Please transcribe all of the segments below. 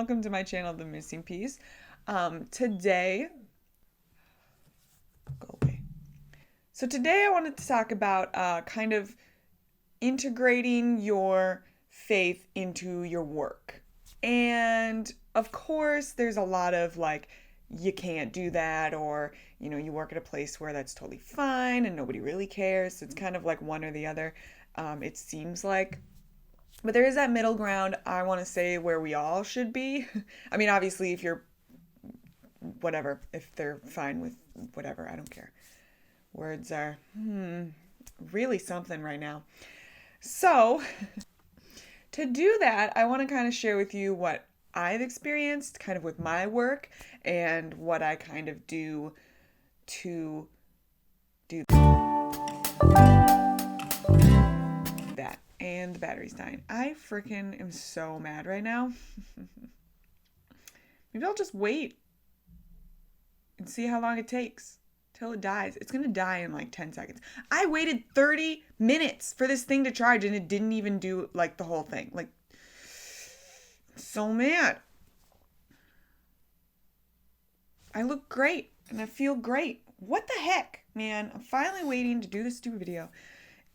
welcome to my channel, The Missing Piece. Today, go away. So today I wanted to talk about kind of integrating your faith into your work. And of course, there's a lot of like, you can't do that, or you work at a place where that's totally fine and nobody really cares. So it's kind of like one or the other. It seems like. But there is that middle ground, I want to say, where we all should be. I mean, obviously, if you're whatever, if they're fine with whatever, I don't care. Words are really something right now. So, to do that, I want to kind of share with you what I've experienced kind of with my work and what I kind of do to do that. And the battery's dying. I freaking am so mad right now. Maybe I'll just wait and see how long it takes till it dies. It's gonna die in like 10 seconds. I waited 30 minutes for this thing to charge and it didn't even do like the whole thing. Like, so mad. I look great and I feel great. What the heck, man? I'm finally waiting to do this stupid video.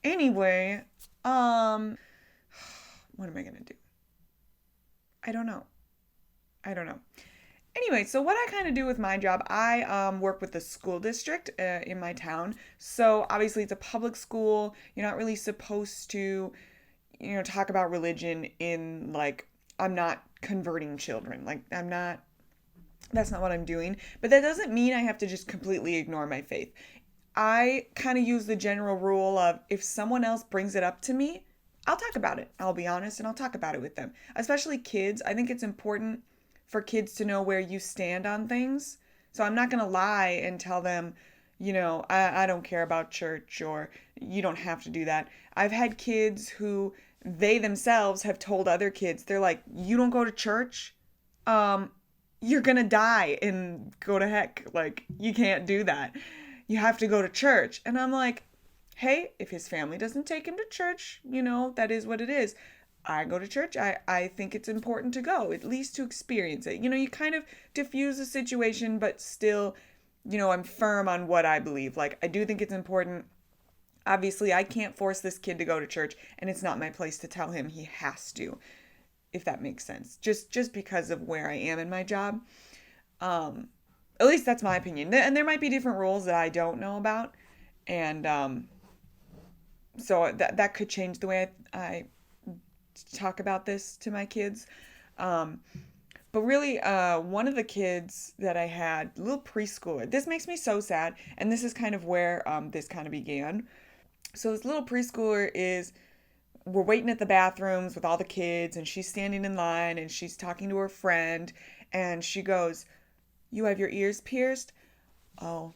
Anyway, what am I gonna do? I don't know. Anyway, so what I kind of do with my job, I work with the school district in my town. So obviously it's a public school. You're not really supposed to, talk about religion in like, I'm not converting children. Like, that's not what I'm doing. But that doesn't mean I have to just completely ignore my faith. I kind of use the general rule of if someone else brings it up to me, I'll talk about it. I'll be honest and I'll talk about it with them. Especially kids. I think it's important for kids to know where you stand on things. So I'm not going to lie and tell them, I don't care about church, or you don't have to do that. I've had kids who they themselves have told other kids, they're like, you don't go to church? You're going to die and go to heck. Like, you can't do that. You have to go to church. And I'm like, hey, if his family doesn't take him to church, that is what it is. I go to church. I think it's important to go, at least to experience it. You kind of diffuse the situation, but still, I'm firm on what I believe. Like, I do think it's important. Obviously, I can't force this kid to go to church, and it's not my place to tell him he has to, if that makes sense. Just because of where I am in my job. At least that's my opinion. And there might be different rules that I don't know about. And so that could change the way I talk about this to my kids. But really, one of the kids that I had, little preschooler, this makes me so sad. And this is kind of where this kind of began. So this little preschooler we're waiting at the bathrooms with all the kids, and she's standing in line and she's talking to her friend, and she goes, "You have your ears pierced?" "Oh,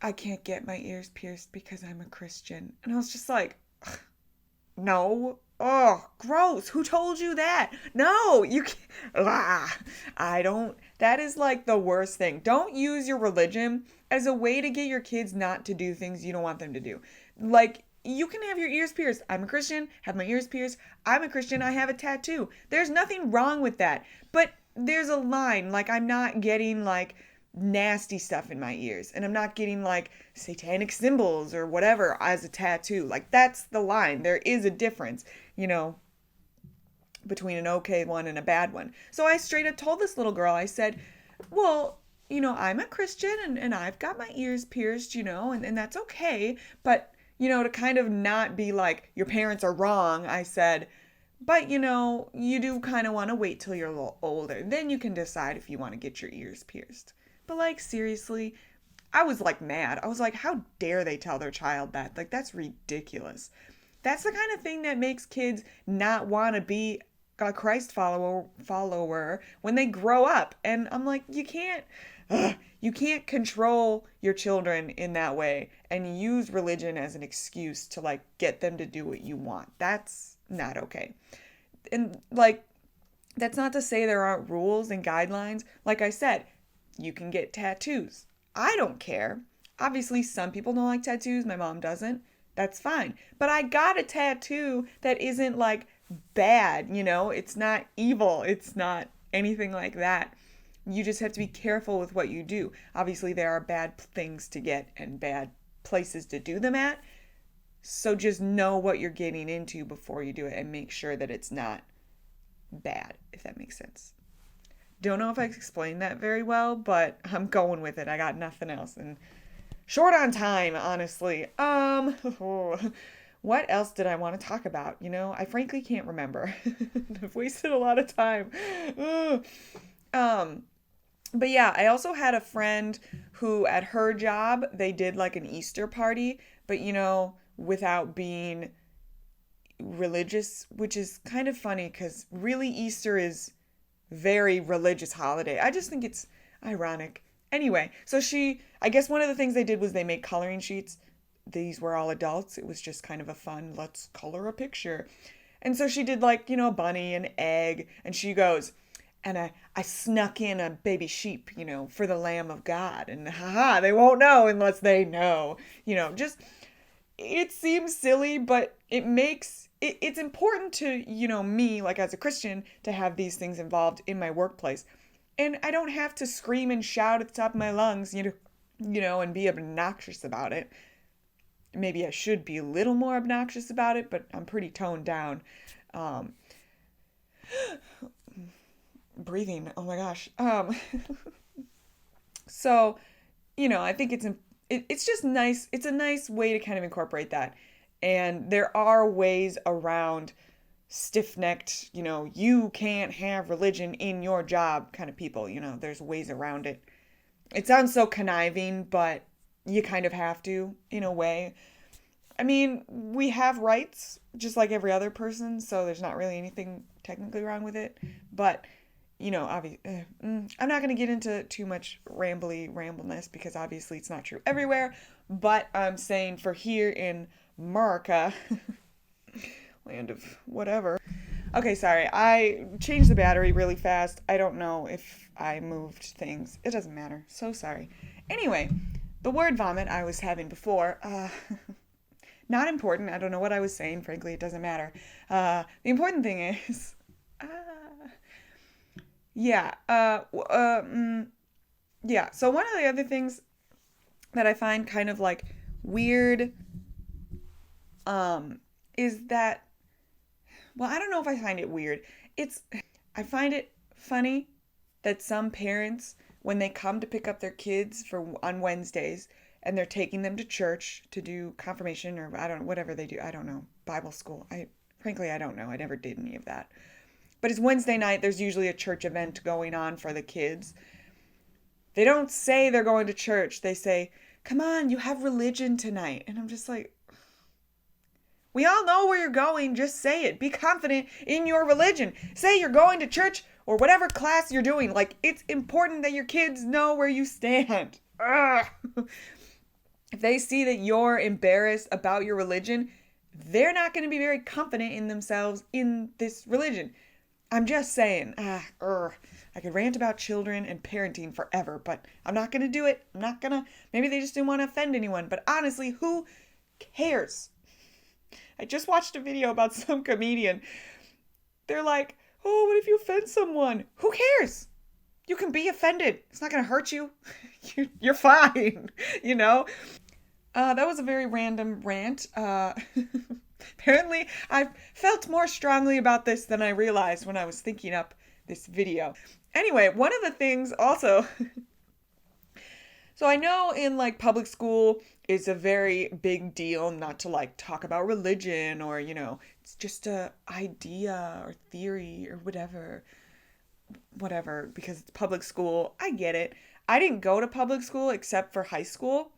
I can't get my ears pierced because I'm a Christian." And I was just like, no. Oh, gross. Who told you that? No, you can't. That is like the worst thing. Don't use your religion as a way to get your kids not to do things you don't want them to do. Like, you can have your ears pierced. I'm a Christian, have my ears pierced. I'm a Christian, I have a tattoo. There's nothing wrong with that. But there's a line. Like, I'm not getting like nasty stuff in my ears, and I'm not getting like satanic symbols or whatever as a tattoo. Like, that's the line. There is a difference, between an okay one and a bad one. So I straight up told this little girl, I said, well, I'm a Christian and I've got my ears pierced, and that's okay. But, to kind of not be like, your parents are wrong, I said, but, you do kind of want to wait till you're a little older. Then you can decide if you want to get your ears pierced. But, like, seriously, I was, like, mad. I was like, how dare they tell their child that? Like, that's ridiculous. That's the kind of thing that makes kids not want to be a Christ follower when they grow up. And I'm like, you can't control your children in that way and use religion as an excuse to, like, get them to do what you want. That's not okay. And, like, that's not to say there aren't rules and guidelines. Like I said, you can get tattoos. I don't care. Obviously, some people don't like tattoos. My mom doesn't. That's fine. But I got a tattoo that isn't like bad, It's not evil. It's not anything like that. You just have to be careful with what you do. Obviously, there are bad things to get and bad places to do them at. So just know what you're getting into before you do it and make sure that it's not bad, if that makes sense. Don't know if I explained that very well, but I'm going with it. I got nothing else. And short on time, honestly. What else did I want to talk about? I frankly can't remember. I've wasted a lot of time. But yeah, I also had a friend who at her job, they did like an Easter party, but without being religious, which is kind of funny because really Easter is very religious holiday. I just think it's ironic. Anyway, so I guess one of the things they did was they made coloring sheets. These were all adults. It was just kind of a fun, let's color a picture. And so she did like, a bunny, an egg, and she goes, and I snuck in a baby sheep, for the Lamb of God. And haha, they won't know unless they know. Just, it seems silly, but it's important to, me, like as a Christian, to have these things involved in my workplace. And I don't have to scream and shout at the top of my lungs, and be obnoxious about it. Maybe I should be a little more obnoxious about it, but I'm pretty toned down. Breathing. Oh my gosh. So, I think it's just nice. It's a nice way to kind of incorporate that. And there are ways around stiff-necked, you can't have religion in your job kind of people. There's ways around it. It sounds so conniving, but you kind of have to, in a way. I mean, we have rights, just like every other person, so there's not really anything technically wrong with it. But, obviously, I'm not going to get into too much rambleness because obviously it's not true everywhere. But I'm saying for here in America, land of whatever. Okay, sorry. I changed the battery really fast. I don't know if I moved things. It doesn't matter. So sorry. Anyway, the word vomit I was having before, not important. I don't know what I was saying. Frankly, it doesn't matter. The important thing is, yeah. Yeah. So one of the other things that I find kind of like weird, is that, well, I don't know if I find it weird. I find it funny that some parents, when they come to pick up their kids on Wednesdays, and they're taking them to church to do confirmation or I don't know, whatever they do. I don't know. Bible school. Frankly, I don't know. I never did any of that. But it's Wednesday night. There's usually a church event going on for the kids. They don't say they're going to church. They say, come on, you have religion tonight. And I'm just like, we all know where you're going. Just say it. Be confident in your religion. Say you're going to church or whatever class you're doing. Like, it's important that your kids know where you stand. Ugh. If they see that you're embarrassed about your religion, they're not going to be very confident in themselves in this religion. I'm just saying. I could rant about children and parenting forever, but I'm not going to do it. I'm not going to. Maybe they just didn't want to offend anyone, but honestly, who cares? I just watched a video about some comedian. They're like, oh, what if you offend someone? Who cares? You can be offended. It's not going to hurt you. You're fine, That was a very random rant. Apparently, I felt more strongly about this than I realized when I was thinking up this video. Anyway, one of the things also... So I know in like public school, it's a very big deal not to like talk about religion or, it's just a idea or theory or whatever, because it's public school. I get it. I didn't go to public school except for high school.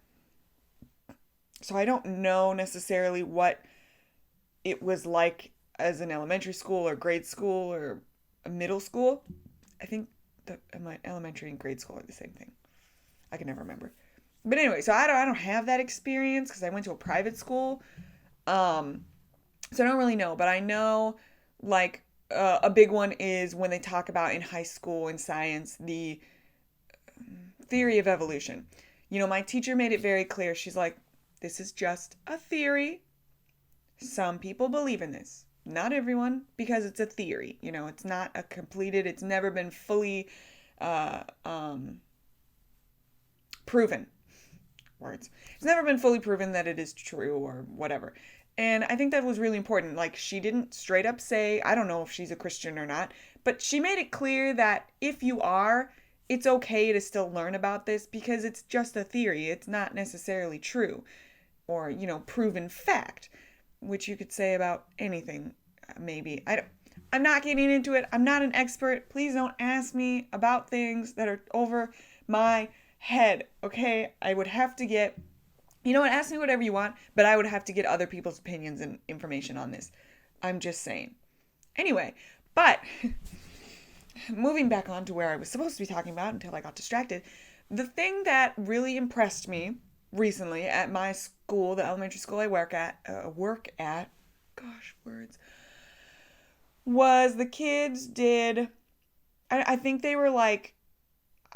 So I don't know necessarily what it was like as an elementary school or grade school or a middle school. I think my elementary and grade school are the same thing. I can never remember. But anyway, so I don't have that experience because I went to a private school. So I don't really know. But I know like a big one is when they talk about in high school in science, the theory of evolution. My teacher made it very clear. She's like, this is just a theory. Some people believe in this. not everyone, because it's a theory. It's not a completed, it's never been fully uh, um, proven. Words. It's never been fully proven that it is true or whatever. And I think that was really important. Like, she didn't straight up say, I don't know if she's a Christian or not, but she made it clear that if you are, it's okay to still learn about this because it's just a theory. It's not necessarily true or, proven fact, which you could say about anything, maybe. I'm not getting into it. I'm not an expert. Please don't ask me about things that are over my head, okay? I would have to get, ask me whatever you want, but I would have to get other people's opinions and information on this. I'm just saying. Anyway, but moving back on to where I was supposed to be talking about until I got distracted, the thing that really impressed me recently at my school, the elementary school I work at, gosh, words, was the kids did, I think they were like,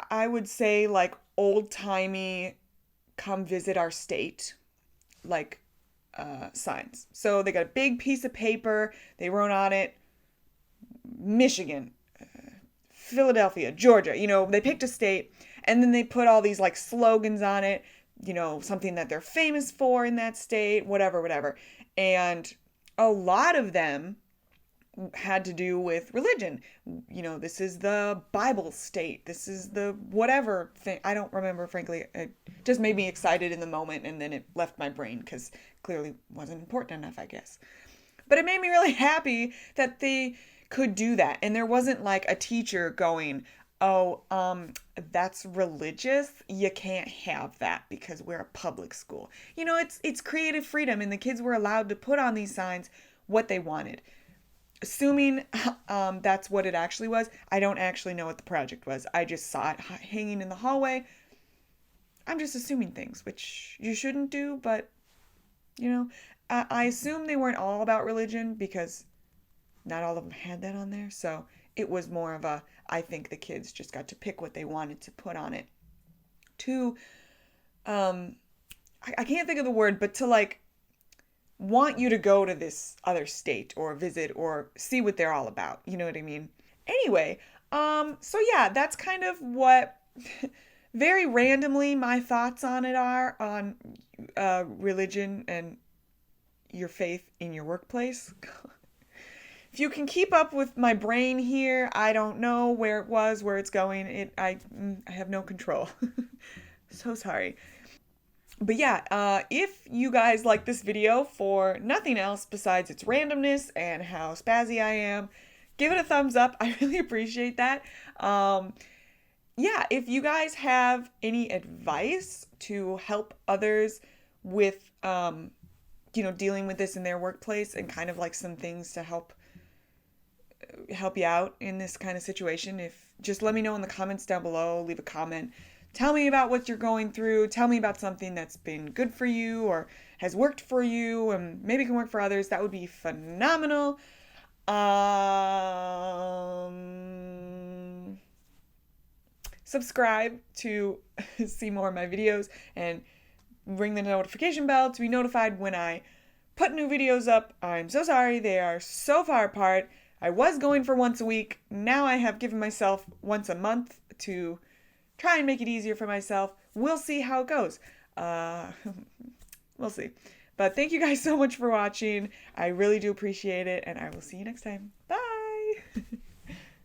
I would say like old-timey come visit our state, like signs. So they got a big piece of paper, they wrote on it Michigan, Philadelphia, Georgia, they picked a state, and then they put all these like slogans on it, something that they're famous for in that state, whatever. And a lot of them had to do with religion. This is the Bible state. This is the whatever thing. I don't remember, frankly. It just made me excited in the moment, and then it left my brain because clearly wasn't important enough, I guess. But it made me really happy that they could do that. And there wasn't like a teacher going, oh, that's religious. You can't have that because we're a public school. It's creative freedom, and the kids were allowed to put on these signs what they wanted. Assuming that's what it actually was. I don't actually know what the project was. I just saw it hanging in the hallway. I'm just assuming things, which you shouldn't do, but, I assume they weren't all about religion because not all of them had that on there. So it was more of I think the kids just got to pick what they wanted to put on it. To, I can't think of the word, but to like, want you to go to this other state or visit or see what they're all about. You know what I mean? Anyway, so yeah, that's kind of what very randomly my thoughts on it are on religion and your faith in your workplace. If you can keep up with my brain here, I don't know where it was, where it's going. I have no control. So sorry. But yeah, if you guys like this video for nothing else besides its randomness and how spazzy I am, give it a thumbs up. I really appreciate that. Yeah, if you guys have any advice to help others with, dealing with this in their workplace and kind of like some things to help you out in this kind of situation, just let me know in the comments down below, leave a comment. Tell me about what you're going through. Tell me about something that's been good for you or has worked for you and maybe can work for others. That would be phenomenal. Subscribe to see more of my videos and ring the notification bell to be notified when I put new videos up. I'm so sorry. They are so far apart. I was going for once a week. Now I have given myself once a month to try and make it easier for myself. We'll see how it goes. We'll see. But thank you guys so much for watching. I really do appreciate it, and I will see you next time. Bye!